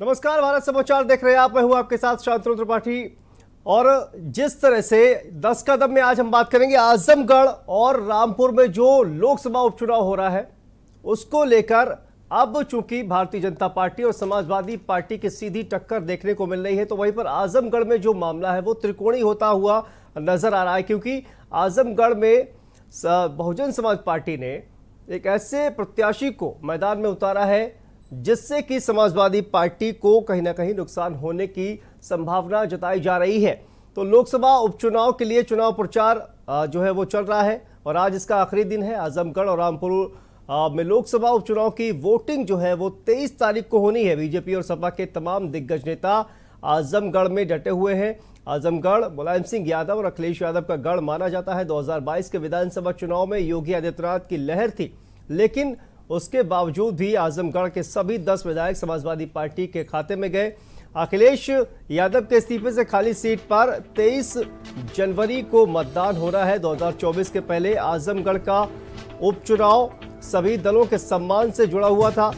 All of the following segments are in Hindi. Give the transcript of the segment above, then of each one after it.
नमस्कार, भारत समाचार देख रहे हैं आप। मैं हूं आपके साथ शांतनु त्रिपाठी। और जिस तरह से 10 कदम में आज हम बात करेंगे आजमगढ़ और रामपुर में जो लोकसभा उपचुनाव हो रहा है उसको लेकर अब चूंकि भारतीय जनता पार्टी और समाजवादी पार्टी की सीधी टक्कर देखने को मिल रही है, तो वहीं पर आजमगढ़ में जो मामला है वो त्रिकोणीय होता हुआ नजर आ रहा है, क्योंकि आजमगढ़ में बहुजन समाज पार्टी ने एक ऐसे प्रत्याशी को मैदान में उतारा है जिससे कि समाजवादी पार्टी को कहीं ना कहीं नुकसान होने की संभावना जताई जा रही है। तो लोकसभा उपचुनाव के लिए चुनाव प्रचार जो है वो चल रहा है और आज इसका आखिरी दिन है। आजमगढ़ और रामपुर में लोकसभा उपचुनाव की वोटिंग जो है वो 23 तारीख को होनी है। बीजेपी और सपा के तमाम दिग्गज नेता आजमगढ़ में डटे हुए हैं। आजमगढ़ मुलायम सिंह यादव और अखिलेश यादव का गढ़ माना जाता है। 2022 के विधानसभा चुनाव में योगी आदित्यनाथ की लहर थी, लेकिन उसके बावजूद भी आजमगढ़ के सभी 10 विधायक समाजवादी पार्टी के खाते में गए। अखिलेश यादव के इस्तीफे से खाली सीट पर 23 जनवरी को मतदान हो रहा है। 2024 के पहले आजमगढ़ का उपचुनाव सभी दलों के सम्मान से जुड़ा हुआ था।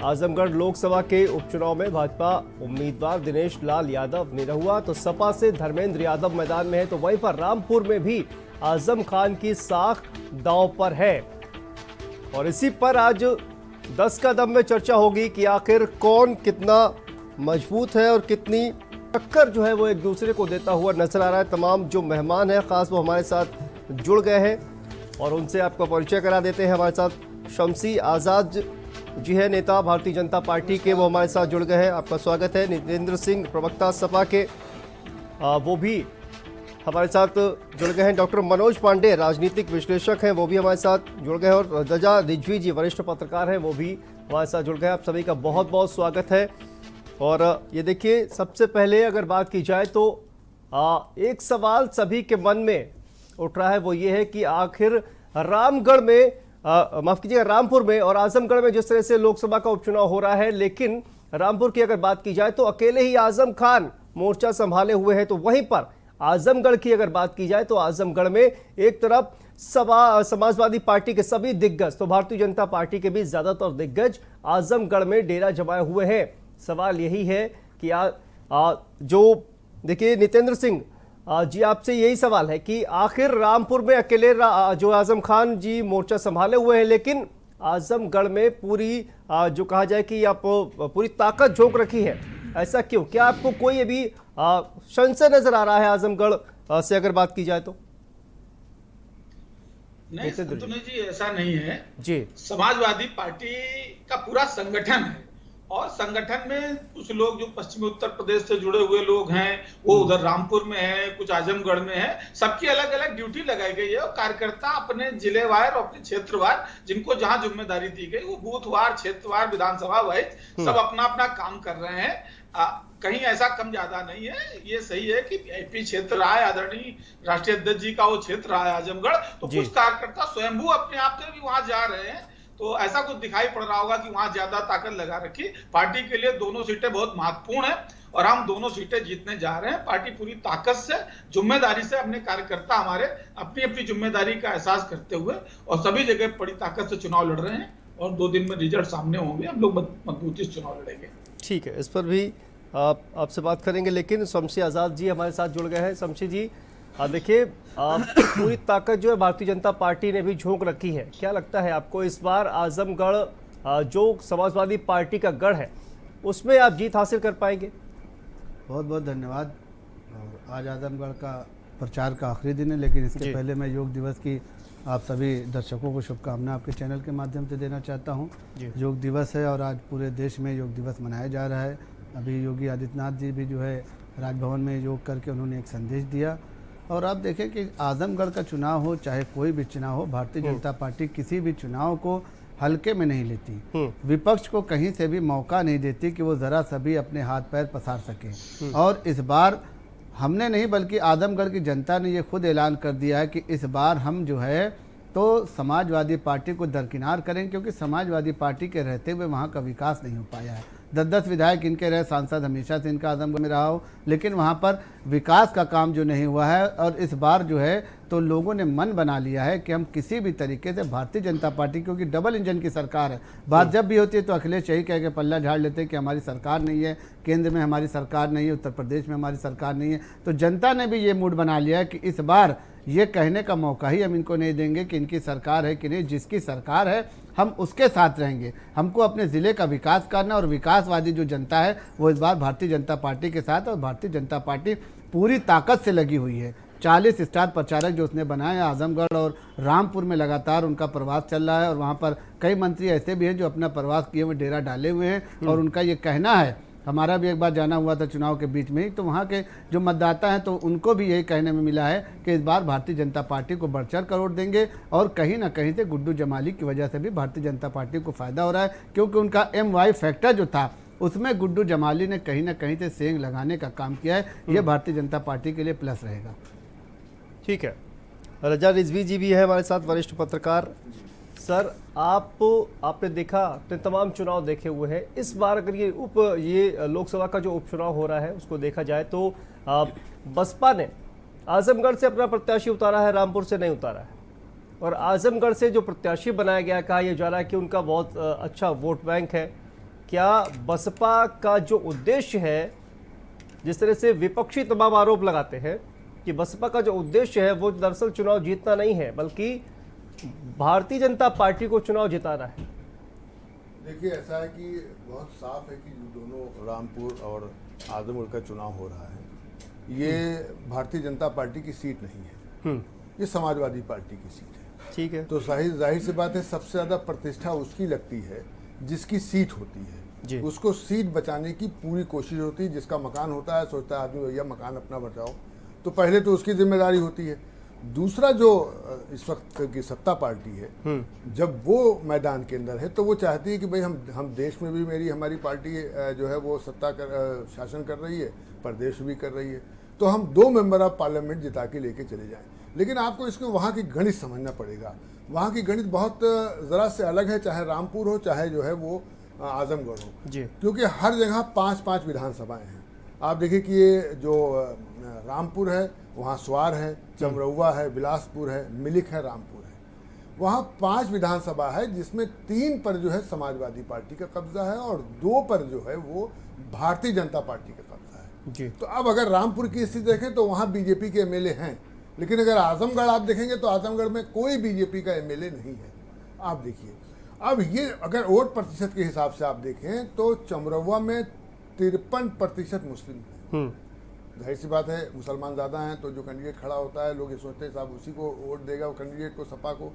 आजमगढ़ लोकसभा के उपचुनाव में भाजपा उम्मीदवार दिनेश लाल यादव निरहुआ, तो सपा से धर्मेंद्र यादव मैदान में है। तो वहीं पर रामपुर में भी आजम खान की साख दांव पर है और इसी पर आज 10 कदम में चर्चा होगी कि आखिर कौन कितना मजबूत है और कितनी टक्कर जो है वो एक दूसरे को देता हुआ नजर आ रहा है। तमाम जो मेहमान हैं खास वो हमारे साथ जुड़ गए हैं और उनसे आपका परिचय करा देते हैं। हमारे साथ शमसी आज़ाद जी है, नेता भारतीय जनता पार्टी के, वो हमारे साथ जुड़ गए हैं। आपका स्वागत है। नितेंद्र सिंह प्रवक्ता सपा के, वो भी हमारे साथ जुड़ गए हैं। डॉक्टर मनोज पांडे राजनीतिक विश्लेषक हैं, वो भी हमारे साथ जुड़ गए हैं। और रजा रिजवी जी वरिष्ठ पत्रकार हैं, वो भी हमारे साथ जुड़ गए हैं। आप सभी का बहुत बहुत स्वागत है। और ये देखिए, सबसे पहले अगर बात की जाए तो एक सवाल सभी के मन में उठ रहा है, वो ये है कि आखिर रामगढ़ में माफ कीजिएगा रामपुर में और आजमगढ़ में जिस तरह से लोकसभा का उपचुनाव हो रहा है, लेकिन रामपुर की अगर बात की जाए तो अकेले ही आजम खान मोर्चा संभाले हुए हैं। तो वहीं पर आजमगढ़ की अगर बात की जाए तो आजमगढ़ में एक तरफ समाजवादी पार्टी के सभी दिग्गज, तो भारतीय जनता पार्टी के भी ज्यादातर दिग्गज आजमगढ़ में डेरा जमाए हुए हैं। सवाल यही है कि जो देखिए नितेंद्र सिंह जी, आपसे यही सवाल है कि आखिर रामपुर में अकेले जो आजम खान जी मोर्चा संभाले हुए हैं, लेकिन आजमगढ़ में पूरी जो कहा जाए कि आप पूरी ताकत झोंक रखी है, ऐसा क्यों? क्या आपको कोई अभी संशय नजर आ रहा है आजमगढ़ से अगर बात की जाए तो? नहीं संतुने जी, ऐसा नहीं है जी। समाजवादी पार्टी का पूरा संगठन है और संगठन में कुछ लोग जो पश्चिमी उत्तर प्रदेश से जुड़े हुए लोग हैं वो उधर रामपुर में है, कुछ आजमगढ़ में है। सबकी अलग अलग ड्यूटी लगाई गई है और कार्यकर्ता अपने जिलेवार और अपने क्षेत्रवार जिनको जहां जिम्मेदारी दी गई वो बूथवार, क्षेत्रवार, विधानसभा वाइज सब अपना अपना काम कर रहे हैं। कहीं ऐसा कम ज्यादा नहीं है। ये सही है कि वीआईपी क्षेत्र रहा है, आदरणीय राष्ट्रीय अध्यक्ष जी का वो क्षेत्र रहा है आजमगढ़, तो कुछ कार्यकर्ता स्वयंभू अपने आप से भी वहां जा रहे हैं। तो ऐसा कुछ दिखाई पड़ रहा होगा कि वहां ज्यादा ताकत लगा रखी। पार्टी के लिए दोनों सीटें बहुत महत्वपूर्ण है और हम दोनों सीटें जीतने जा रहे हैं। पार्टी पूरी ताकत से, जिम्मेदारी से, अपने कार्यकर्ता हमारे अपनी अपनी जिम्मेदारी का एहसास करते हुए और सभी जगह बड़ी ताकत से चुनाव लड़ रहे हैं और 2 दिन में रिजल्ट सामने होंगे। हम लोग मजबूती से चुनाव लड़ेंगे। ठीक है, इस पर भी आपसे बात करेंगे, लेकिन शमसी आज़ाद जी हमारे साथ जुड़ गए हैं। शमसी जी, देखिए पूरी ताकत जो है भारतीय जनता पार्टी ने भी झोंक रखी है। क्या लगता है आपको इस बार आजमगढ़ जो समाजवादी पार्टी का गढ़ है उसमें आप जीत हासिल कर पाएंगे? बहुत बहुत धन्यवाद। और आज आजमगढ़ का प्रचार का आखिरी दिन है, लेकिन इसके पहले मैं योग दिवस की आप सभी दर्शकों को शुभकामनाएं आपके चैनल के माध्यम से देना चाहता हूं। योग दिवस है और आज पूरे देश में योग दिवस मनाया जा रहा है। अभी योगी आदित्यनाथ जी भी जो है राजभवन में योग करके उन्होंने एक संदेश दिया। और आप देखें कि आजमगढ़ का चुनाव हो चाहे कोई भी चुनाव हो, भारतीय जनता पार्टी किसी भी चुनाव को हल्के में नहीं लेती। विपक्ष को कहीं से भी मौका नहीं देती कि वो ज़रा सा भी अपने हाथ पैर पसार सके। और इस बार हमने नहीं बल्कि आजमगढ़ की जनता ने ये खुद ऐलान कर दिया है कि इस बार हम जो है तो समाजवादी पार्टी को दरकिनार करें, क्योंकि समाजवादी पार्टी के रहते हुए वहाँ का विकास नहीं हो पाया है। 10-10 विधायक इनके रहे, सांसद हमेशा से इनका आजमगढ़ में रहा हो, लेकिन वहाँ पर विकास का काम जो नहीं हुआ है। और इस बार जो है तो लोगों ने मन बना लिया है कि हम किसी भी तरीके से भारतीय जनता पार्टी, क्योंकि डबल इंजन की सरकार है, बात जब भी होती है तो अखिलेश यही कह के पल्ला झाड़ लेते हैं कि हमारी सरकार नहीं है, केंद्र में हमारी सरकार नहीं है, उत्तर प्रदेश में हमारी सरकार नहीं है। तो जनता ने भी ये मूड बना लिया है कि इस बार ये कहने का मौका ही हम इनको नहीं देंगे कि इनकी सरकार है कि नहीं, जिसकी सरकार है हम उसके साथ रहेंगे। हमको अपने ज़िले का विकास करना, और विकासवादी जो जनता है वो इस बार भारतीय जनता पार्टी के साथ, और भारतीय जनता पार्टी पूरी ताकत से लगी हुई है। 40 स्टार प्रचारक जो उसने बनाए, आजमगढ़ और रामपुर में लगातार उनका प्रवास चल रहा है, और वहाँ पर कई मंत्री ऐसे भी हैं जो अपना प्रवास किए हुए डेरा डाले हुए हैं, और उनका ये कहना है, हमारा भी एक बार जाना हुआ था चुनाव के बीच में ही, तो वहाँ के जो मतदाता हैं तो उनको भी यही कहने में मिला है कि इस बार भारतीय जनता पार्टी को बढ़-चढ़ कर वोट देंगे, और कहीं ना कहीं से गुड्डू जमाली की वजह से भी भारतीय जनता पार्टी को फ़ायदा हो रहा है, क्योंकि उनका MY फैक्टर जो था उसमें गुड्डू जमाली ने कहीं ना कहीं से सेंग लगाने का काम किया है। ये भारतीय जनता पार्टी के लिए प्लस रहेगा। ठीक है, रजा रिजवी जी भी है हमारे साथ, वरिष्ठ पत्रकार। सर, आपने देखा, आपने तमाम चुनाव देखे हुए हैं, इस बार अगर ये लोकसभा का जो उपचुनाव हो रहा है उसको देखा जाए तो बसपा ने आजमगढ़ से अपना प्रत्याशी उतारा है, रामपुर से नहीं उतारा है, और आजमगढ़ से जो प्रत्याशी बनाया गया, कहा यह जा रहा है कि उनका बहुत अच्छा वोट बैंक है। क्या बसपा का जो उद्देश्य है, जिस तरह से विपक्षी तमाम आरोप लगाते हैं कि बसपा का जो उद्देश्य है वो दरअसल चुनाव जीतना नहीं है, बल्कि भारतीय जनता पार्टी को चुनाव जिताना है? देखिए, ऐसा है कि बहुत साफ है कि जो दोनों रामपुर और आजमगढ़ का चुनाव हो रहा है, ये भारतीय जनता पार्टी की सीट नहीं है, ये समाजवादी पार्टी की सीट है। ठीक है, तो जाहिर सी बात है, सबसे ज़्यादा प्रतिष्ठा उसकी लगती है जिसकी सीट होती है, उसको सीट बचाने की पूरी कोशिश होती है। जिसका मकान होता है सोचता है आदमी भैया मकान अपना बचाओ, तो पहले तो उसकी जिम्मेदारी होती है। दूसरा, जो इस वक्त की सत्ता पार्टी है, जब वो मैदान के अंदर है तो वो चाहती है कि भाई हम देश में भी हमारी पार्टी जो है वो शासन कर रही है, प्रदेश भी कर रही है, तो हम 2 मेंबर ऑफ पार्लियामेंट जिता के लेके चले जाएं। लेकिन आपको इसको वहाँ की गणित समझना पड़ेगा। वहाँ की गणित बहुत ज़रा से अलग है, चाहे रामपुर हो चाहे जो है वो आजमगढ़ हो जी, क्योंकि हर जगह 5-5 विधानसभाएं हैं। आप देखिए कि ये जो रामपुर है वहाँ स्वार है, चमरौवा है, बिलासपुर है, मिलिक है, रामपुर है। वहाँ 5 विधानसभा है, जिसमें 3 पर जो है समाजवादी पार्टी का कब्जा है और 2 पर जो है वो भारतीय जनता पार्टी का कब्जा है जी। तो अब अगर रामपुर की स्थिति देखें तो वहाँ बीजेपी के MLA हैं, लेकिन अगर आजमगढ़ आप देखेंगे तो आजमगढ़ में कोई बीजेपी का MLA नहीं है। आप देखिए, अब ये अगर वोट प्रतिशत के हिसाब से आप देखें तो चमरौवा में 53% मुस्लिम हैं। जाहिर सी बात है, मुसलमान ज़्यादा हैं, तो जो कैंडिडेट खड़ा होता है लोग ये सोचते हैं साहब उसी को वोट देगा, वो कैंडिडेट को, सपा को।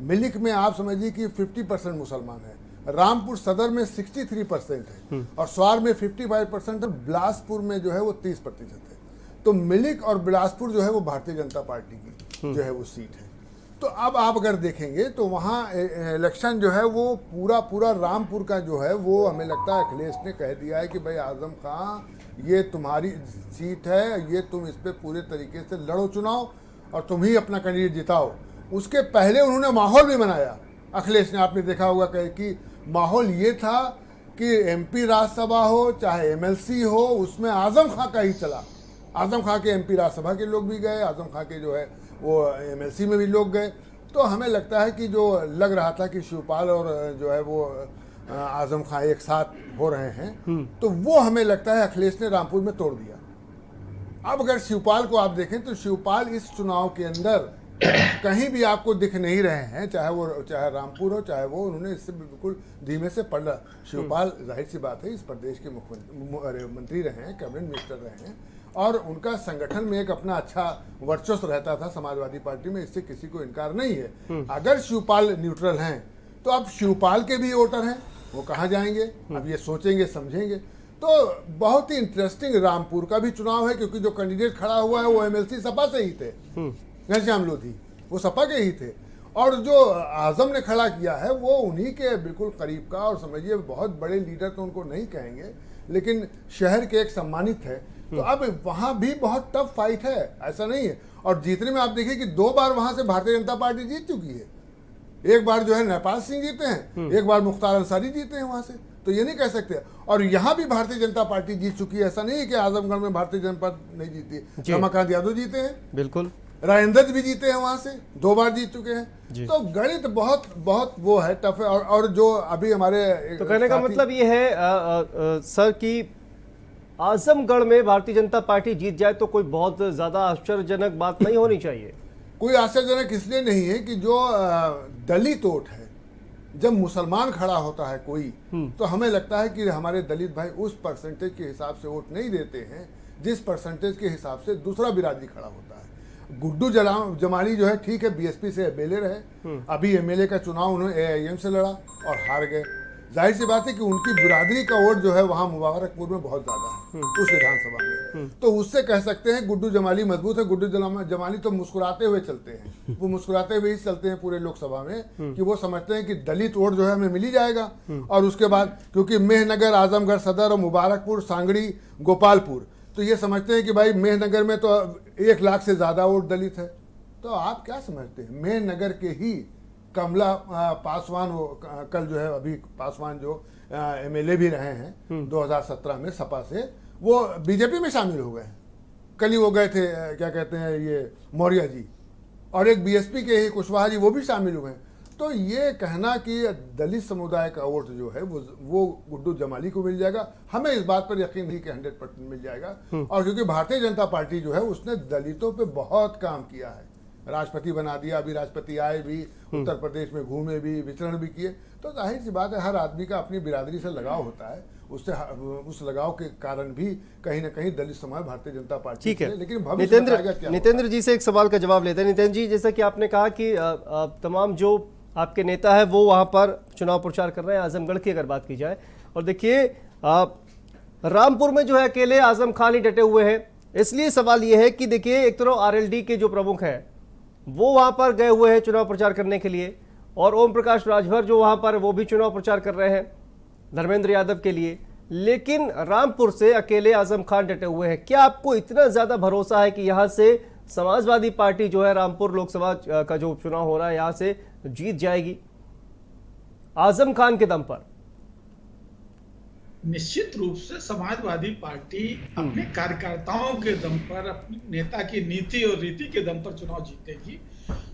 मिलिक में आप समझिए कि 50% मुसलमान है, रामपुर सदर में 63% है, और स्वार में 55% है, बिलासपुर में जो है वो 30% है। तो मिलिक और बिलासपुर जो है वो भारतीय जनता पार्टी की जो है वो सीट है। तो अब आप अगर देखेंगे तो वहाँ इलेक्शन जो है वो पूरा रामपुर का जो है वो हमें लगता है अखिलेश ने कह दिया है कि भाई आजम खां, ये तुम्हारी सीट है, ये तुम इस पे पूरे तरीके से लड़ो चुनाव और तुम ही अपना कैंडिडेट जिताओ। उसके पहले उन्होंने माहौल भी बनाया अखिलेश ने, आपने देखा होगा कि माहौल ये था कि MP राज्यसभा हो चाहे MLC हो, उसमें आजम खां का ही चला। आजम खां के MP राज्यसभा के लोग भी गए, आजम खां के जो है वो MLC में भी लोग गए। तो हमें लगता है कि जो लग रहा था कि शिवपाल और जो है वो आजम खां एक साथ हो रहे हैं, तो वो हमें लगता है अखिलेश ने रामपुर में तोड़ दिया। अब अगर शिवपाल को आप देखें तो शिवपाल इस चुनाव के अंदर कहीं भी आपको दिख नहीं रहे हैं, चाहे रामपुर हो चाहे वो, उन्होंने इससे बिल्कुल धीमे से पढ़ रहा। शिवपाल जाहिर सी बात है इस प्रदेश के मंत्री रहे हैं, कैबिनेट मिनिस्टर रहे हैं, और उनका संगठन में एक अपना अच्छा वर्चस्व रहता था समाजवादी पार्टी में, इससे किसी को इनकार नहीं है। अगर शिवपाल न्यूट्रल हैं तो अब शिवपाल के भी वोटर हैं, वो कहाँ जाएंगे, अब ये सोचेंगे समझेंगे। तो बहुत ही इंटरेस्टिंग रामपुर का भी चुनाव है, क्योंकि जो कैंडिडेट खड़ा हुआ है वो MLC सपा से ही थे, घनश्याम लोधी, वो सपा के ही थे, और जो आजम ने खड़ा किया है वो उन्हीं के बिल्कुल करीब का, और समझिए बहुत बड़े लीडर तो उनको नहीं कहेंगे, लेकिन शहर के एक सम्मानित है। तो अब वहां भी बहुत टफ फाइट है, ऐसा नहीं है। और जीतने में आप देखिए कि 2 बार वहां से भारतीय जनता पार्टी जीत चुकी है। एक बार जो है नेपाल सिंह जीते हैं, एक बार मुख्तार अंसारी जीते हैं वहां से, तो ये नहीं कह सकते। और यहाँ भी भारतीय जनता पार्टी जीत चुकी है, ऐसा नहीं है कि आजमगढ़ में भारतीय जनता पार्टी नहीं जीती है, रमाकांत यादव जीते हैं, बिल्कुल, राजेंद्र भी जीते हैं वहां से, 2 बार जीत चुके हैं। तो गणित बहुत बहुत वो है, टफ है। और जो अभी हमारे तो कहने का मतलब ये है सर कि आजमगढ़ में भारतीय जनता पार्टी जीत जाए तो कोई बहुत ज्यादा आश्चर्यजनक बात नहीं होनी चाहिए। कोई आश्चर्यजनक इसलिए नहीं है कि जो दलित वोट है, जब मुसलमान खड़ा होता है कोई, तो हमें लगता है कि हमारे दलित भाई उस परसेंटेज के हिसाब से वोट नहीं देते हैं जिस परसेंटेज के हिसाब से दूसरा बिरादरी खड़ा होता है। गुड्डू जमाली जो है, ठीक है, बीएसपी से एमएलए रहे, अभी एमएलए का चुनाव उन्होंने एआईएम से लड़ा और हार गए। जाहिर सी बात है कि उनकी बिरादरी का वोट जो है वहां मुबारकपुर में बहुत ज्यादा है उस विधानसभा में। तो उससे कह सकते हैं गुड्डू जमाली मजबूत है। गुड्डू जमाली तो मुस्कुराते हुए चलते हैं, वो मुस्कुराते हुए ही चलते हैं पूरे लोकसभा में, कि वो समझते हैं कि दलित वोट जो है हमें मिल ही जाएगा। और उसके बाद क्योंकि मेहनगर, आजमगढ़ सदर और मुबारकपुर, सांगड़ी, गोपालपुर, तो ये समझते हैं कि भाई मेहनगर में तो 1 लाख से ज्यादा वोट दलित है। तो आप क्या समझते हैं, मेहनगर के ही कमला पासवान, कल जो है अभी पासवान जो एमएलए भी रहे हैं 2017 में सपा से, वो बीजेपी में शामिल हो गए। कल ही वो गए थे, क्या कहते हैं, ये मौर्य जी, और एक बीएसपी के ही कुशवाहा जी, वो भी शामिल हुए हैं। तो ये कहना कि दलित समुदाय का वोट जो है वो गुड्डू जमाली को मिल जाएगा, हमें इस बात पर यकीन नहीं कि 100% मिल जाएगा। और क्योंकि भारतीय जनता पार्टी जो है उसने दलितों पे बहुत काम किया है, राष्ट्रपति बना दिया, अभी राष्ट्रपति आए भी, उत्तर प्रदेश में घूमे भी, विचरण भी किए। तो जाहिर सी बात है हर आदमी का अपनी बिरादरी से लगाव होता है, उससे उस लगाव के कारण भी कहीं ना कहीं दलित समाज भारतीय जनता पार्टी ठीक है। लेकिन भविष्य नितेंद्र जी से एक सवाल का जवाब लेते हैं। नितेंद्र जी, जैसा कि आपने कहा कि तमाम जो आपके नेता है वो वहां पर चुनाव प्रचार कर रहे हैं, आजमगढ़ की अगर बात की जाए, और देखिए रामपुर में जो है अकेले आजम खान ही डटे हुए हैं। इसलिए सवाल ये है कि देखिए एक तरफ आरएलडी के जो प्रमुख हैं वो वहां पर गए हुए हैं चुनाव प्रचार करने के लिए, और ओम प्रकाश राजभर जो वहां पर वो भी चुनाव प्रचार कर रहे हैं धर्मेंद्र यादव के लिए, लेकिन रामपुर से अकेले आजम खान डटे हुए हैं। क्या आपको इतना ज्यादा भरोसा है कि यहां से समाजवादी पार्टी जो है रामपुर लोकसभा का जो चुनाव हो रहा है यहां से जीत जाएगी आजम खान के दम पर? निश्चित रूप से समाजवादी पार्टी अपने कार्यकर्ताओं के दम पर, अपने नेता की नीति और रीति के दम पर चुनाव जीतेगी।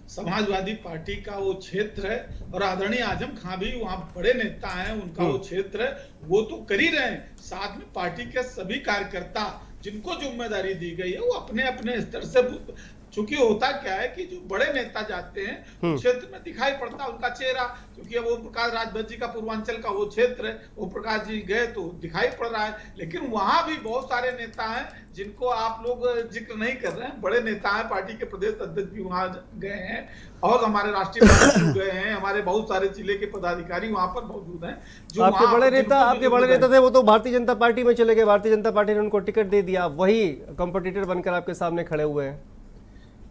समाजवादी पार्टी का वो क्षेत्र है, और आदरणीय आजम खान भी वहां बड़े नेता हैं, उनका वो क्षेत्र है, वो तो कर ही रहे हैं। साथ में पार्टी के सभी कार्यकर्ता जिनको जिम्मेदारी दी गई है वो अपने अपने स्तर से, चूंकि होता क्या है कि जो बड़े नेता जाते हैं क्षेत्र में दिखाई पड़ता है उनका चेहरा, क्योंकि अब ओम प्रकाश राजभर जी का पूर्वांचल का वो क्षेत्र है, ओम प्रकाश जी गए तो दिखाई पड़ रहा है। लेकिन वहां भी बहुत सारे नेता हैं जिनको आप लोग जिक्र नहीं कर रहे हैं, बड़े नेता हैं, पार्टी के प्रदेश अध्यक्ष भी वहां गए हैं, और हमारे राष्ट्रीय अध्यक्ष गए हैं, हमारे बहुत सारे जिले के पदाधिकारी वहां पर मौजूद हैं। जो आपके बड़े नेता थे वो तो भारतीय जनता पार्टी में चले गए, भारतीय जनता पार्टी ने उनको टिकट दे दिया, वही कंपटीटर बनकर आपके सामने खड़े हुए हैं।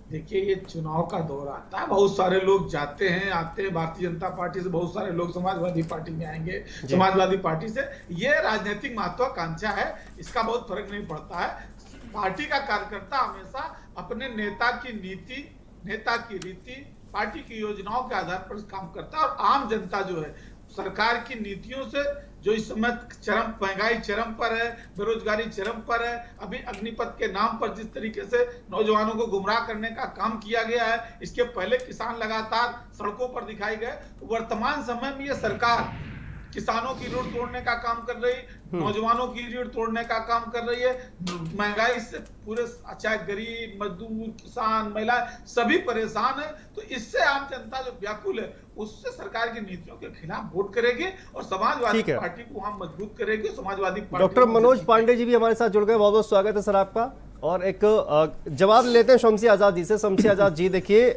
देखिए, ये चुनाव का दौर आता है, बहुत सारे लोग जाते हैं आते हैं, भारतीय जनता पार्टी से बहुत सारे लोग समाजवादी पार्टी में आएंगे, समाजवादी पार्टी से, ये राजनीतिक महत्वाकांक्षा है, इसका बहुत फर्क नहीं पड़ता है। पार्टी का कार्यकर्ता हमेशा अपने नेता की नीति, नेता की रीति, पार्टी की योजनाओं के आधार पर काम करता है, और आम जनता जो है सरकार की नीतियों से, जो इस समय चरम महंगाई चरम पर है, बेरोजगारी चरम पर है, अभी अग्निपथ के नाम पर जिस तरीके से नौजवानों को गुमराह करने का काम किया गया है, इसके पहले किसान लगातार सड़कों पर दिखाई गए। वर्तमान समय में ये सरकार किसानों की रीढ़ तोड़ने का काम कर रही, नौजवानों की रीढ़ तोड़ने का काम कर रही है, महंगाई से पूरे, चाहे गरीब, मजदूर, किसान, महिला, सभी परेशान है। तो इससे आम जनता जो व्याकुल है उससे सरकार की नीतियों के खिलाफ वोट करेगी और समाजवादी पार्टी को वहां मजबूत करेगी। समाजवादी पार्टी। डॉक्टर मनोज पांडे जी भी हमारे साथ जुड़ गए, बहुत बहुत स्वागत है सर आपका। और एक जवाब लेते हैं शमसी आजाद जी से। शमसी आजाद जी, देखिए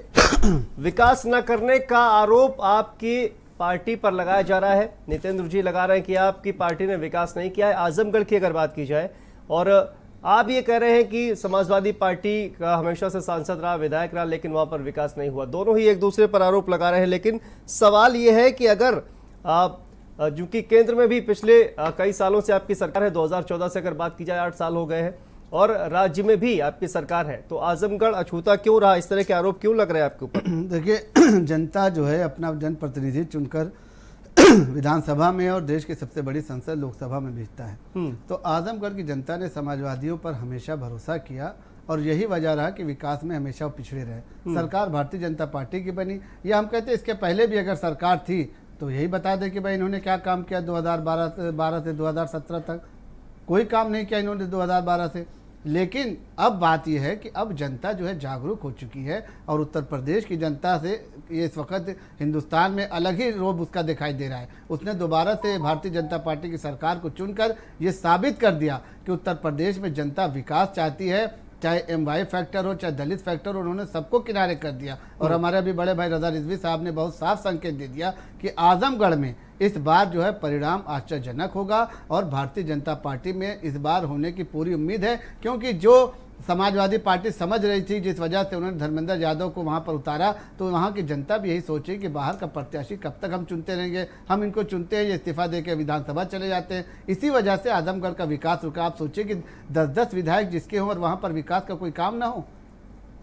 विकास न करने का आरोप आपकी पार्टी पर लगाया जा रहा है, नितेंद्र जी लगा रहे हैं कि आपकी पार्टी ने विकास नहीं किया है। आजमगढ़ की अगर बात की जाए, और आप ये कह रहे हैं कि समाजवादी पार्टी का हमेशा से सांसद रहा, विधायक रहा, लेकिन वहां पर विकास नहीं हुआ। दोनों ही एक दूसरे पर आरोप लगा रहे हैं, लेकिन सवाल ये है कि अगर जो कि केंद्र में भी पिछले कई सालों से आपकी सरकार है, 2014 से अगर बात की जाए 8 साल हो गए हैं, और राज्य में भी आपकी सरकार है, तो आजमगढ़ अछूता क्यों रहा? इस तरह के आरोप क्यों लग रहे हैं आपके ऊपर? देखिए, जनता जो है अपना जनप्रतिनिधि चुनकर विधानसभा में और देश की सबसे बड़ी संसद लोकसभा में भेजता है। तो आजमगढ़ की जनता ने समाजवादियों पर हमेशा भरोसा किया, और यही वजह रहा कि विकास में हमेशा वो पिछड़े रहे। सरकार भारतीय जनता पार्टी की बनी, या हम कहते हैं इसके पहले भी अगर सरकार थी तो यही बता दें कि भाई इन्होंने क्या काम किया 2012 से 2017 तक। कोई काम नहीं किया इन्होंने 2012 से। लेकिन अब बात यह है कि अब जनता जो है जागरूक हो चुकी है, और उत्तर प्रदेश की जनता से ये इस वक्त हिंदुस्तान में अलग ही रोब उसका दिखाई दे रहा है। उसने दोबारा से भारतीय जनता पार्टी की सरकार को चुनकर ये साबित कर दिया कि उत्तर प्रदेश में जनता विकास चाहती है, चाहे एमवाई फैक्टर हो, चाहे दलित फैक्टर हो, उन्होंने सबको किनारे कर दिया। और हमारे अभी बड़े भाई रजा रिजवी साहब ने बहुत साफ संकेत दे दिया कि आजमगढ़ में इस बार जो है परिणाम आश्चर्यजनक होगा, और भारतीय जनता पार्टी में इस बार होने की पूरी उम्मीद है। क्योंकि जो समाजवादी पार्टी समझ रही थी, जिस वजह से उन्होंने धर्मेंद्र यादव को वहां पर उतारा, तो वहां की जनता भी यही सोची कि बाहर का प्रत्याशी कब तक हम चुनते रहेंगे, हम इनको चुनते हैं, ये इस्तीफा देकर विधानसभा चले जाते हैं। इसी वजह से आजमगढ़ का विकास रुका। आप सोचिए कि 10-10 विधायक जिसके हों और वहां पर विकास का कोई काम ना हो,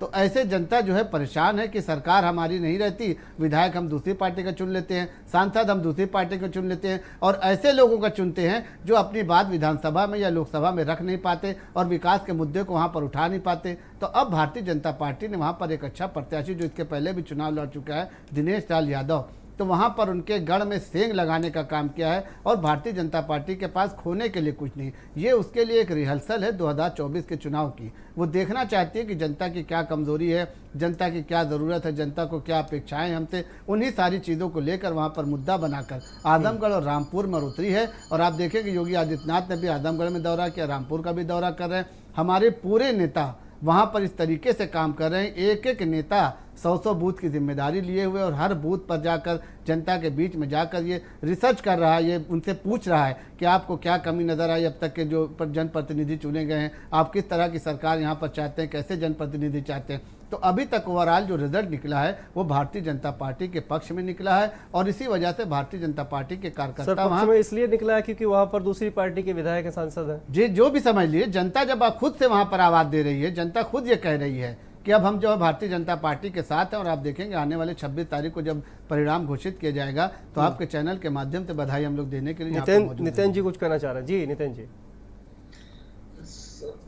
तो ऐसे जनता जो है परेशान है कि सरकार हमारी नहीं रहती, विधायक हम दूसरी पार्टी का चुन लेते हैं, सांसद हम दूसरी पार्टी का चुन लेते हैं, और ऐसे लोगों का चुनते हैं जो अपनी बात विधानसभा में या लोकसभा में रख नहीं पाते और विकास के मुद्दे को वहां पर उठा नहीं पाते। तो अब भारतीय जनता पार्टी ने वहां पर एक अच्छा प्रत्याशी, जो इसके पहले भी चुनाव लड़ चुका है, दिनेश लाल यादव, तो वहां पर उनके गढ़ में सेंग लगाने का काम किया है। और भारतीय जनता पार्टी के पास खोने के लिए कुछ नहीं, ये उसके लिए एक रिहर्सल है 2024 के चुनाव की। वो देखना चाहती है कि जनता की क्या कमजोरी है, जनता की क्या ज़रूरत है, जनता को क्या अपेक्षाएं हमसे, उन्हीं सारी चीज़ों को लेकर वहां पर मुद्दा बनाकर आजमगढ़ और रामपुर में उतरी है। और आप देखें कि योगी आदित्यनाथ ने भी आजमगढ़ में दौरा किया, रामपुर का भी दौरा कर रहे हैं। हमारे पूरे नेता वहां पर इस तरीके से काम कर रहे हैं, एक एक नेता 100 बूथ की जिम्मेदारी लिए हुए, और हर बूथ पर जाकर जनता के बीच में जाकर ये रिसर्च कर रहा है, ये उनसे पूछ रहा है कि आपको क्या कमी नज़र आई अब तक के जो जनप्रतिनिधि चुने गए हैं, आप किस तरह की सरकार यहाँ पर चाहते हैं, कैसे जनप्रतिनिधि चाहते हैं। तो अभी तक ओवरऑल जो रिजल्ट निकला है वो भारतीय जनता पार्टी के पक्ष में निकला है, और इसी वजह से भारतीय जनता पार्टी के कार्यकर्ता वहाँ में इसलिए निकला है क्योंकि वहां पर दूसरी पार्टी के विधायक सांसद हैं। जी, जो भी समझ लिए, जनता जब आप खुद से वहां पर आवाज दे रही है, जनता खुद ये कह रही है कि अब हम जो है भारतीय जनता पार्टी के साथ हैं। और आप देखेंगे आने वाले 26 तारीख को जब परिणाम घोषित किया जाएगा तो आपके चैनल के माध्यम से बधाई हम लोग देने के लिए नितिन जी कुछ कहना चाह रहे हैं। जी नितिन जी।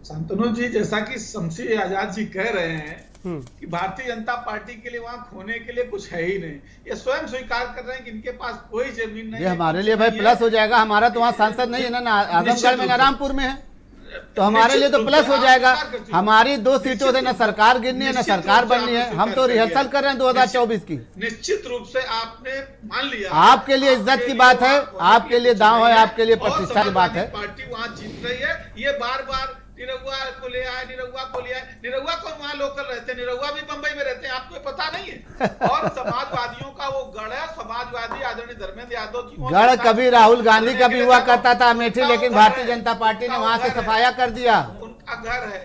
शांतनु जी, जैसा कि शमसी आजाद जी कह रहे हैं कि भारतीय जनता पार्टी के लिए वहां खोने के लिए कुछ है ही नहीं, ये स्वयं स्वीकार कर रहे हैं कि इनके पास कोई जमीन नहीं। ये हमारे लिए भाई प्लस हो जाएगा, हमारा तो वहाँ सांसद नहीं है ना, आजमगढ़ में, ना रामपुर में है, तो हमारे लिए तो प्लस हो जाएगा। हमारी 2 सीटों से ना सरकार गिरनी है ना सरकार बननी है, हम तो रिहर्सल कर रहे हैं 2024 की। निश्चित रूप से आपने मान लिया, आपके लिए इज्जत की बात है, आपके लिए दांव है, आपके लिए प्रतिष्ठा की बात है। पार्टी वहां जीत रही है, ये बार बार निरहुआ को ले आए, निरहुआ को ले आए। निरहुआ को वहां लोकल रहते हैं, निरहुआ भी बंबई में रहते हैं, आपको पता नहीं है। और समाजवादियों का वो गढ़ है, समाजवादी आदरणीय धर्मेंद्र यादव जी गढ़ कभी राहुल गांधी का भी हुआ करता था अमेठी, लेकिन भारतीय जनता पार्टी ने वहां से सफाया कर दिया। उनका घर है।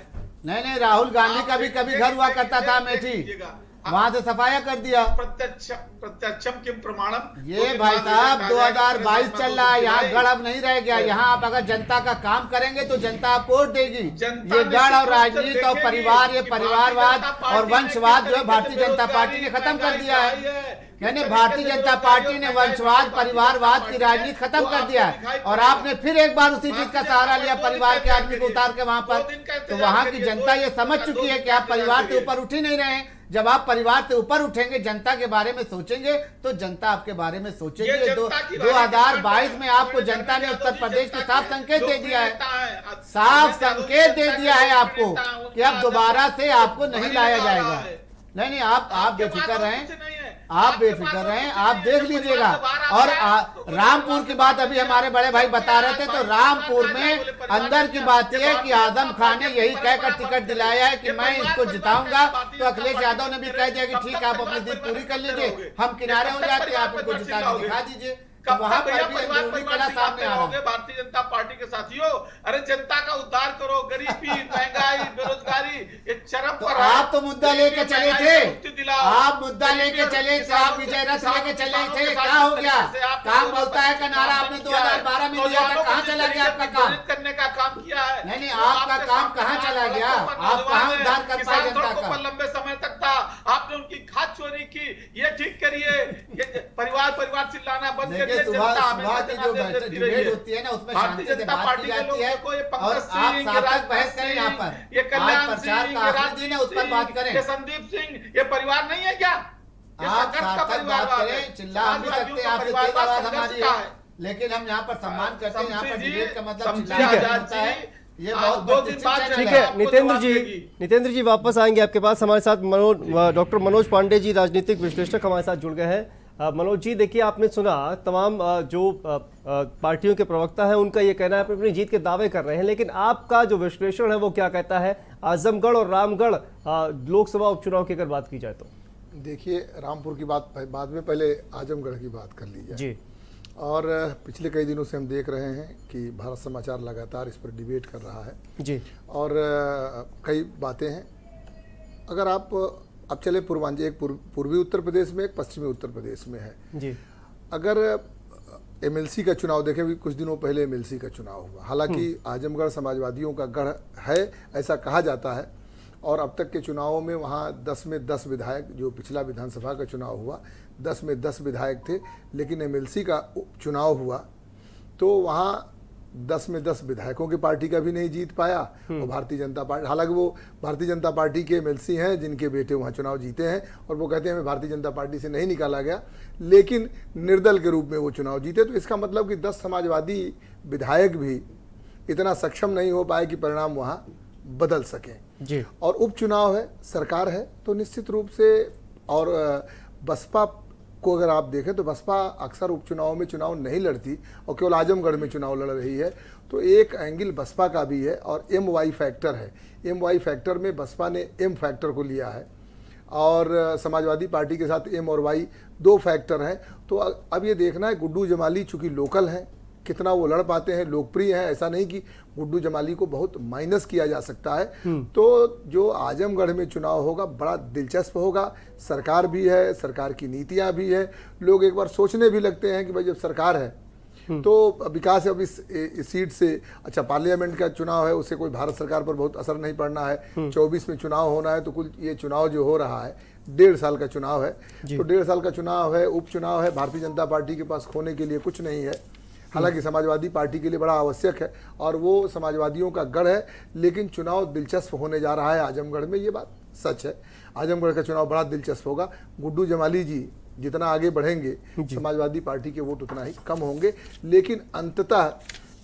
नहीं, राहुल गांधी का भी कभी घर हुआ करता था अमेठी, वहां से सफाया कर दिया। प्रत्यक्षम किम प्रमाणम। ये भाई साहब 2022 चल रहा है, यहाँ गढ़ अब नहीं रह गया। यहाँ आप अगर जनता का काम करेंगे तो जनता आपको वोट देगी। ये गढ़ और राजनीति और परिवार, ये परिवारवाद और वंशवाद जो है भारतीय जनता पार्टी ने खत्म कर दिया है। यानी भारतीय जनता पार्टी ने वंशवाद, परिवारवाद की राजनीति खत्म कर दिया है, और आपने फिर एक बार उसी चीज का सहारा लिया, परिवार के आदमी को उतार के वहां पर। तो वहां की जनता ये समझ चुकी है कि आप परिवार से ऊपर उठ ही नहीं रहे हैं। जब आप परिवार से ऊपर उठेंगे, जनता के बारे में सोचेंगे, तो जनता आपके बारे में सोचेगी। 2022 में आपको जनता ने उत्तर प्रदेश को साफ संकेत दे दिया है, साफ संकेत दे दिया है आपको कि अब दोबारा से आपको नहीं लाया जाएगा। नहीं, आप बेफिक्र रहें, आप बेफिक्र रहें, आप देख लीजिएगा। और रामपुर की बात अभी हमारे बड़े भाई बता रहे थे, तो रामपुर में अंदर की बात यह है कि आजम खान ने यही कहकर टिकट दिलाया है कि मैं इसको जिताऊंगा। तो अखिलेश यादव ने भी कह दिया कि ठीक है, आप अपनी जीत पूरी कर लीजिए, हम किनारे हो जाते हैं, आप इनको जिता के दिखा दीजिए। वहां पर भी अंदरूनी कला सामने आ रहा है। भारतीय जनता पार्टी के साथियों, अरे जनता का उद्धार करो, गरीबी, महंगाई, बेरोजगारी, ये चरम पर। तो आप तो मुद्दा लेके चले थे, आप मुद्दा लेके चले थे, आप विजय रथ लेके चले थे, क्या हो गया? काम बोलता है का नारा आपने 2012 में दिया था, कहाँ चला गया आपका काम? करने का काम किया है। नहीं, आपका काम कहाँ चला गया? आप कहाँ उद्धार कर पाए जनता का? लंबे समय तक था, आपने उनकी खाद चोरी की, ये ठीक करिए, ये परिवार चिल्लाना बंद के देखिए लिए सुबह जनता सुबह की हमेशा जो जनादेश देती रही डिबेट है। होती है ना उसमें भारतीय शांति से जनता बात पार्टी की के जाती लोग है देखो, ये और पंकज आप सिंह, ये सार्थक राजनाथ बहस करें यहाँ सिंह, पर। ये आज कल्याण प्रचार सिंह, का ये आखिरी दिन है, उस पर राजदीप बात सिंह, करें। ये संदीप सिंह, ये परिवार नहीं है क्या? ये आप संघर्ष का सार्थक परिवार बात है। करें, चिल्ला हम भी समाजवादियों सकते हैं, का आपसे परिवार तेज का आवाज संघर्ष हमारी का है, लेकिन हम यहाँ पर सम्मान करते हैं। यहाँ पर शमशी डिबेट का मतलब शमशी चिल्लाना नहीं आजाद होता है। जी, ये आज बहुत 2 दिन बाद प्रतिष्ठित ठीक चैनल है आपको नितेंद्र जवाब जी, देगी। नितेंद्र जी वापस आएंगे आपके पास। हमारे साथ डॉक्टर मनोज पांडे जी, राजनीतिक विश्लेषक हमारे साथ जुड़ गए हैं। मनोज जी, देखिए आपने सुना तमाम जो पार्टियों के प्रवक्ता हैं उनका ये कहना है, अपनी जीत के दावे कर रहे हैं, लेकिन आपका जो विश्लेषण है वो क्या कहता है आजमगढ़ और रामगढ़ लोकसभा उपचुनाव की अगर बात की जाए तो? देखिए, रामपुर की बात बाद में, पहले आजमगढ़ की बात कर ली जाए जी। और पिछले कई दिनों से हम देख रहे हैं कि भारत समाचार लगातार इस पर डिबेट कर रहा है जी। और कई बातें हैं। अगर आप अब चले पूर्वांचल, एक पूर्वी उत्तर प्रदेश में, एक पश्चिमी उत्तर प्रदेश में है जी। अगर एमएलसी का चुनाव देखें, भी कुछ दिनों पहले एमएलसी का चुनाव हुआ, हालांकि आजमगढ़ समाजवादियों का गढ़ है ऐसा कहा जाता है और अब तक के चुनावों में वहाँ 10 में 10 विधायक, जो पिछला विधानसभा का चुनाव हुआ 10 में 10 विधायक थे, लेकिन एमएलसी का चुनाव हुआ तो वहाँ 10 में 10 विधायकों की पार्टी का भी नहीं जीत पाया और भारतीय जनता पार्टी, हालांकि वो भारतीय जनता पार्टी के एमएलसी हैं जिनके बेटे वहाँ चुनाव जीते हैं और वो कहते हैं हमें भारतीय जनता पार्टी से नहीं निकाला गया, लेकिन निर्दल के रूप में वो चुनाव जीते। तो इसका मतलब कि 10 समाजवादी विधायक भी इतना सक्षम नहीं हो पाए कि परिणाम वहाँ बदल सकें जी। और उपचुनाव है, सरकार है, तो निश्चित रूप से, और बसपा को अगर आप देखें तो बसपा अक्सर उपचुनाव में चुनाव नहीं लड़ती और केवल आजमगढ़ में चुनाव लड़ रही है, तो एक एंगल बसपा का भी है और MY फैक्टर है। MY फैक्टर में बसपा ने M फैक्टर को लिया है और समाजवादी पार्टी के साथ M और Y 2 फैक्टर हैं। तो अब ये देखना है गुड्डू जमाली चूंकि लोकल हैं, कितना वो लड़ पाते हैं, लोकप्रिय हैं, ऐसा नहीं कि गुड्डू जमाली को बहुत माइनस किया जा सकता है। तो जो आजमगढ़ में चुनाव होगा बड़ा दिलचस्प होगा। सरकार भी है, सरकार की नीतियां भी है, लोग एक बार सोचने भी लगते हैं कि भाई जब सरकार है तो विकास अब इस सीट से, अच्छा पार्लियामेंट का चुनाव है उससे कोई भारत सरकार पर बहुत असर नहीं पड़ना है, 24 में चुनाव होना है, तो कुल ये चुनाव जो हो रहा है 1.5 साल का चुनाव है, तो 1.5 साल का चुनाव है, उपचुनाव है, भारतीय जनता पार्टी के पास खोने के लिए कुछ नहीं है। हालांकि समाजवादी पार्टी के लिए बड़ा आवश्यक है और वो समाजवादियों का गढ़ है, लेकिन चुनाव दिलचस्प होने जा रहा है आजमगढ़ में, ये बात सच है। आजमगढ़ का चुनाव बड़ा दिलचस्प होगा। गुड्डू जमाली जी जितना आगे बढ़ेंगे समाजवादी पार्टी के वोट उतना ही कम होंगे, लेकिन अंततः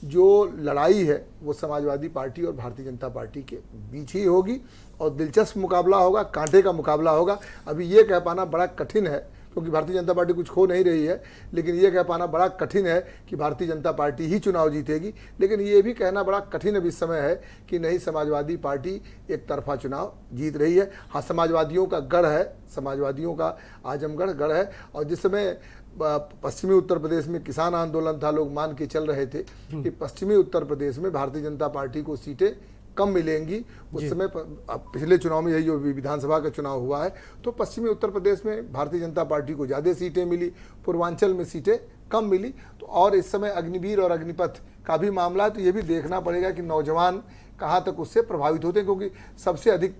जो लड़ाई है वो समाजवादी पार्टी और भारतीय जनता पार्टी के बीच ही होगी और दिलचस्प मुकाबला होगा, कांटे का मुकाबला होगा। अभी ये कह पाना बड़ा कठिन है क्योंकि भारतीय जनता पार्टी कुछ खो नहीं रही है, लेकिन ये कह पाना बड़ा कठिन है कि भारतीय जनता पार्टी ही चुनाव जीतेगी, लेकिन ये भी कहना बड़ा कठिन अब इस समय है कि नहीं, समाजवादी पार्टी एक तरफा चुनाव जीत रही है। हाँ, समाजवादियों का गढ़ है, समाजवादियों का आजमगढ़ गढ़ है। और जिस समय पश्चिमी उत्तर प्रदेश में किसान आंदोलन था, लोग मान के चल रहे थे कि पश्चिमी उत्तर प्रदेश में भारतीय जनता पार्टी को सीटें कम मिलेंगी, उस समय पिछले चुनाव में यही जो विधानसभा का चुनाव हुआ है तो पश्चिमी उत्तर प्रदेश में भारतीय जनता पार्टी को ज़्यादा सीटें मिली, पूर्वांचल में सीटें कम मिली। तो और इस समय अग्निवीर और अग्निपथ का भी मामला है, तो ये भी देखना पड़ेगा कि नौजवान कहाँ तक उससे प्रभावित होते हैं, क्योंकि सबसे अधिक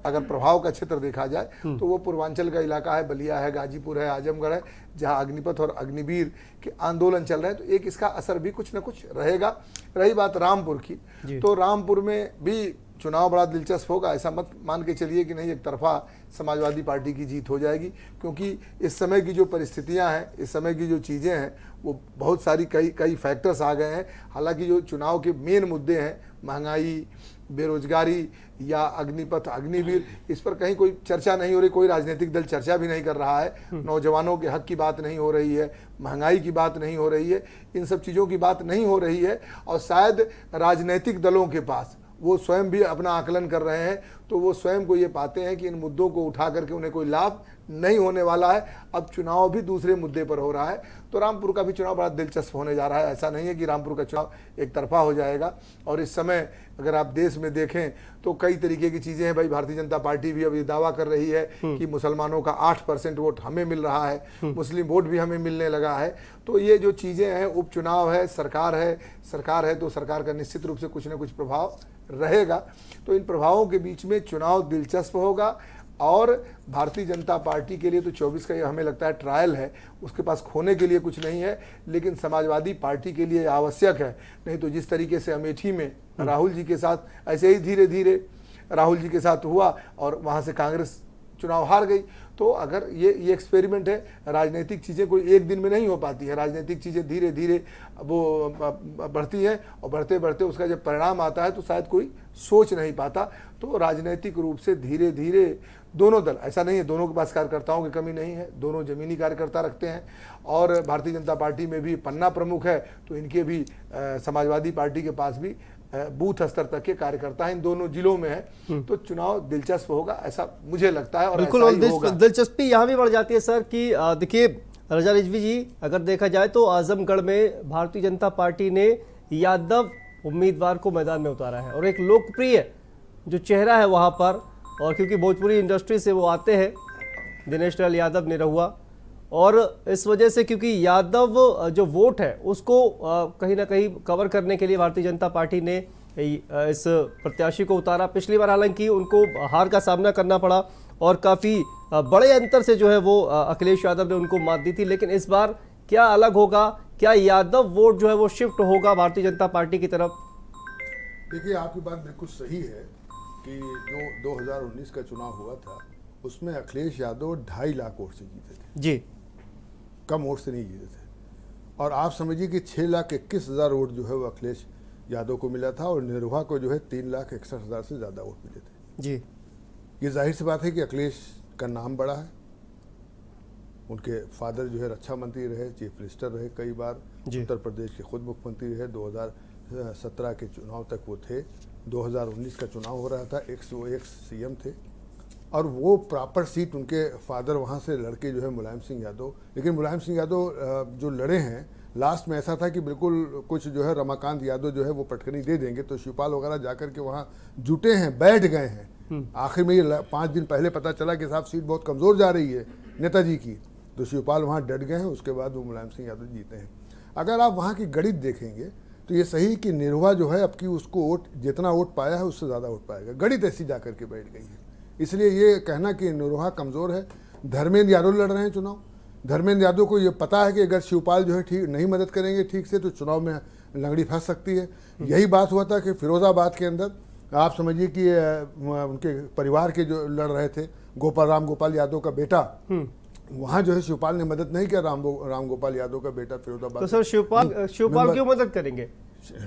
अगर प्रभाव का क्षेत्र देखा जाए तो वो पूर्वांचल का इलाका है, बलिया है, गाजीपुर है, आजमगढ़ है, जहाँ अग्निपथ और अग्निवीर के आंदोलन चल रहे हैं, तो एक इसका असर भी कुछ न कुछ रहेगा। रही बात रामपुर की, तो रामपुर में भी चुनाव बड़ा दिलचस्प होगा। ऐसा मत मान के चलिए कि नहीं एक तरफा समाजवादी पार्टी की जीत हो जाएगी, क्योंकि इस समय की जो परिस्थितियां हैं, इस समय की जो चीज़ें हैं, वो बहुत सारी कई फैक्टर्स आ गए हैं। हालांकि जो चुनाव के मेन मुद्दे हैं, महंगाई, बेरोजगारी या अग्निपथ, अग्निवीर, इस पर कहीं कोई चर्चा नहीं हो रही, कोई राजनीतिक दल चर्चा भी नहीं कर रहा है। नौजवानों के हक की बात नहीं हो रही है, महंगाई की बात नहीं हो रही है, इन सब चीज़ों की बात नहीं हो रही है। और शायद राजनीतिक दलों के पास वो स्वयं भी अपना आकलन कर रहे हैं, तो वो स्वयं को ये पाते हैं कि इन मुद्दों को उठा करके उन्हें कोई लाभ नहीं होने वाला है। अब चुनाव भी दूसरे मुद्दे पर हो रहा है, तो रामपुर का भी चुनाव बड़ा दिलचस्प होने जा रहा है। ऐसा नहीं है कि रामपुर का चुनाव एक तरफा हो जाएगा। और इस समय अगर आप देश में देखें तो कई तरीके की चीज़ें हैं। भाई भारतीय जनता पार्टी भी अब ये दावा कर रही है कि मुसलमानों का 8% वोट हमें मिल रहा है, मुस्लिम वोट भी हमें मिलने लगा है। तो ये जो चीज़ें हैं, उपचुनाव है, सरकार है तो सरकार का निश्चित रूप से कुछ न कुछ प्रभाव रहेगा। तो इन प्रभावों के बीच में चुनाव दिलचस्प होगा। और भारतीय जनता पार्टी के लिए तो 24 का ये हमें लगता है ट्रायल है, उसके पास खोने के लिए कुछ नहीं है, लेकिन समाजवादी पार्टी के लिए आवश्यक है। नहीं तो जिस तरीके से अमेठी में राहुल जी के साथ ऐसे ही धीरे धीरे राहुल जी के साथ हुआ और वहाँ से कांग्रेस चुनाव हार गई। तो अगर ये एक्सपेरिमेंट है, राजनीतिक चीज़ें कोई एक दिन में नहीं हो पाती है, राजनीतिक चीज़ें धीरे धीरे वो बढ़ती हैं और बढ़ते बढ़ते उसका जब परिणाम आता है तो शायद कोई सोच नहीं पाता। तो राजनीतिक रूप से धीरे धीरे दोनों दल, ऐसा नहीं है दोनों के पास कार्यकर्ताओं की कमी नहीं है, दोनों जमीनी कार्यकर्ता रखते हैं और भारतीय जनता पार्टी में भी पन्ना प्रमुख है तो इनके भी समाजवादी पार्टी के पास भी बूथ स्तर तक के कार्यकर्ता इन दोनों जिलों में है। तो चुनाव दिलचस्प होगा ऐसा मुझे लगता है। और बिल्कुल, और दिलचस्पी यहाँ भी बढ़ जाती है सर कि देखिए रजा रिजवी जी, अगर देखा जाए तो आजमगढ़ में भारतीय जनता पार्टी ने यादव उम्मीदवार को मैदान में उतारा है और एक लोकप्रिय जो चेहरा है वहाँ पर, और क्योंकि भोजपुरी इंडस्ट्री से वो आते हैं, दिनेश लाल यादव निरहुआ, और इस वजह से क्योंकि यादव जो वोट है उसको कहीं ना कहीं कवर करने के लिए भारतीय जनता पार्टी ने इस प्रत्याशी को उतारा। पिछली बार हालांकि उनको हार का सामना करना पड़ा और काफ़ी बड़े अंतर से जो है वो अखिलेश यादव ने उनको मात दी थी, लेकिन इस बार क्या अलग होगा? क्या यादव वोट जो है वो शिफ्ट होगा भारतीय जनता पार्टी की तरफ? देखिए, आपकी बात बिल्कुल सही है कि जो 2019 का चुनाव हुआ था उसमें अखिलेश यादव 2.5 लाख वोट से जीते थे जी, कम वोट से नहीं जीते थे। और आप समझिए कि 6,21,000 वोट जो है वो अखिलेश यादव को मिला था और निरहुआ को जो है 3,61,000 से ज़्यादा वोट मिले थे जी। ये जाहिर सी बात है कि अखिलेश का नाम बड़ा है, उनके फादर जो है रक्षा मंत्री रहे, चीफ मिनिस्टर रहे कई बार, उत्तर प्रदेश के खुद मुख्यमंत्री रहे, 2017 के चुनाव तक वो थे, 2019 का चुनाव हो रहा था, वो एक सीएम थे और वो प्रॉपर सीट उनके फादर वहाँ से लड़के जो है मुलायम सिंह यादव। लेकिन मुलायम सिंह यादव जो लड़े हैं लास्ट में ऐसा था कि बिल्कुल कुछ जो है रमाकांत यादव जो है वो पटकनी दे देंगे, तो शिवपाल वगैरह जाकर के वहाँ जुटे हैं, बैठ गए हैं। आखिर में ये 5 दिन पहले पता चला कि साहब सीट बहुत कमज़ोर जा रही है नेताजी की, तो शिवपाल वहाँ डट गए हैं, उसके बाद वो मुलायम सिंह यादव जीते हैं। अगर आप वहाँ की गणित देखेंगे तो ये सही कि निरहुआ जो है अब की उसको वोट जितना वोट पाया है उससे ज़्यादा वोट पाएगा, गणित ऐसी जा करके बैठ गई है। इसलिए ये कहना कि निरहुआ कमज़ोर है, धर्मेंद्र यादव लड़ रहे हैं चुनाव, धर्मेंद्र यादव को ये पता है कि अगर शिवपाल जो है ठीक नहीं मदद करेंगे ठीक से तो चुनाव में लंगड़ी फंस सकती है। यही बात हुआ था कि फिरोजाबाद के अंदर आप समझिए कि उनके परिवार के जो लड़ रहे थे राम गोपाल यादव का बेटा, वहाँ जो है शिवपाल ने मदद नहीं किया, राम गोपाल यादव का बेटा फिरोजाबाद। तो सर शिवपाल क्यों मदद करेंगे?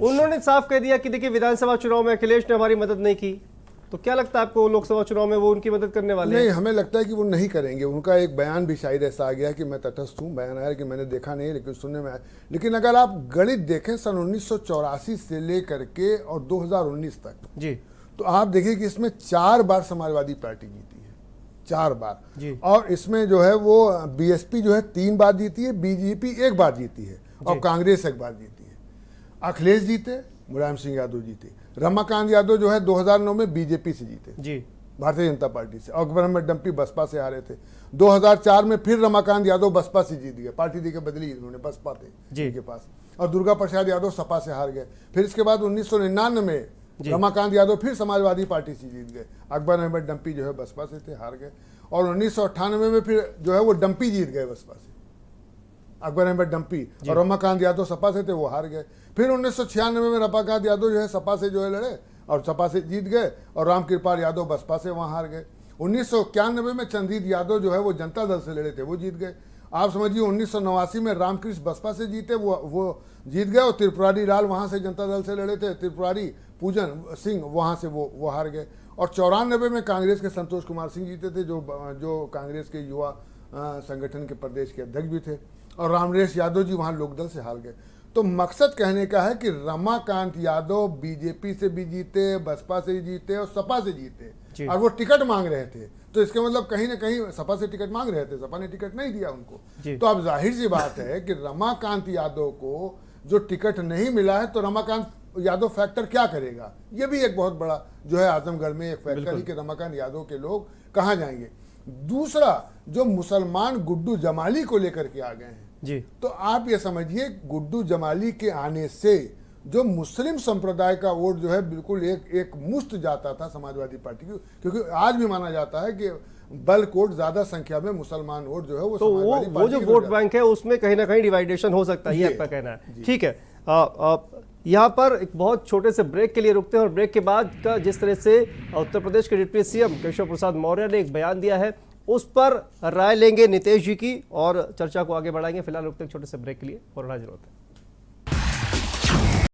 उन्होंने साफ कह दिया कि देखिए विधानसभा चुनाव में अखिलेश ने हमारी मदद नहीं की, तो क्या लगता है आपको लोकसभा चुनाव में वो उनकी मदद करने वाले नहीं, हमें लगता है कि वो नहीं करेंगे। उनका एक बयान भी शायद ऐसा आ गया कि मैं तटस्थ हूँ, बयान आया कि मैंने देखा नहीं लेकिन सुनने में आया। लेकिन अगर आप गणित देखें सन 1984 से लेकर के और 2019 तक जी, तो आप देखिए कि इसमें 4 बार समाजवादी पार्टी जीती है, 4 बार जी। और इसमें जो है वो बीएसपी जो है 3 बार जीती है, बीजेपी 1 बार जीती है और कांग्रेस 1 बार जीती है। अखिलेश जीते, मुलायम सिंह यादव जीते, रमाकांत यादव जो है 2009 में बीजेपी से जीते जी, भारतीय जनता पार्टी से, अकबर अहमद डंपी बसपा से हारे थे। 2004 में फिर रमाकांत यादव बसपा से जीत गए, पार्टी दी के बदली उन्होंने, बसपा थे जी के पास, और दुर्गा प्रसाद यादव सपा से हार गए। फिर इसके बाद 1999 में रमाकांत यादव फिर समाजवादी पार्टी से जीत गए, अकबर अहमद डंपी जो है बसपा से थे, हार गए। और 1998 में फिर जो है वो डंपी जीत गए बसपा से, अकबर अहमद डंपी, और रमाकांत यादव सपा से थे, वो हार गए। फिर 1996 में रमाकांत यादव जो है सपा से जो है लड़े और सपा से जीत गए, और रामकृपाल यादव बसपा से वहाँ हार गए। 1991 में चंद्रजीत यादव जो है वो जनता दल से लड़े थे, वो जीत गए। आप समझिए 1989 में रामकृष्ण बसपा से जीते, वो जीत गए, और त्रिपुरारी लाल वहाँ से जनता दल से लड़े थे, त्रिपुरारी पूजन सिंह वहाँ से वो हार गए। और 94 में कांग्रेस के संतोष कुमार सिंह जीते थे, जो कांग्रेस के युवा संगठन के प्रदेश के अध्यक्ष भी थे, और रामरेश यादव जी वहाँ लोकदल से हार गए। तो मकसद कहने का है कि रमाकांत यादव बीजेपी से भी जीते, बसपा से जीते और सपा से जीते, और वो टिकट मांग रहे थे, तो इसके मतलब कहीं ना कहीं सपा से टिकट मांग रहे थे, सपा ने टिकट नहीं दिया उनको। तो अब जाहिर सी बात है कि रमाकांत यादव को जो टिकट नहीं मिला है तो रमाकांत यादव फैक्टर क्या करेगा, ये भी एक बहुत बड़ा जो है आजमगढ़ में एक फैक्टर ही कि रमाकांत यादव के लोग कहाँ जाएंगे। दूसरा, जो मुसलमान गुड्डू जमाली को लेकर के आ गए हैं जी, तो आप ये समझिए गुड्डू जमाली के आने से जो मुस्लिम संप्रदाय का वोट जो है बिल्कुल एक मुश्त जाता था समाजवादी पार्टी की, क्योंकि आज भी माना जाता है कि बल्क वोट, ज्यादा संख्या में मुसलमान वोट जो है वो तो समाजवादी वो पार्टी जो की वोट तरफ बैंक है उसमें कहीं ना कहीं डिवाइडेशन हो सकता है, ये जी। आपका कहना है। ठीक है, यहाँ पर एक बहुत छोटे से ब्रेक के लिए रुकते हैं और ब्रेक के बाद का जिस तरह से उत्तर प्रदेश के डिप्टी सीएम केशव प्रसाद मौर्य ने एक बयान दिया है उस पर राय लेंगे नितेश जी की और चर्चा को आगे बढ़ाएंगे। फिलहाल रुकते हैं छोटे से ब्रेक के लिए और हाजिर होते हैं।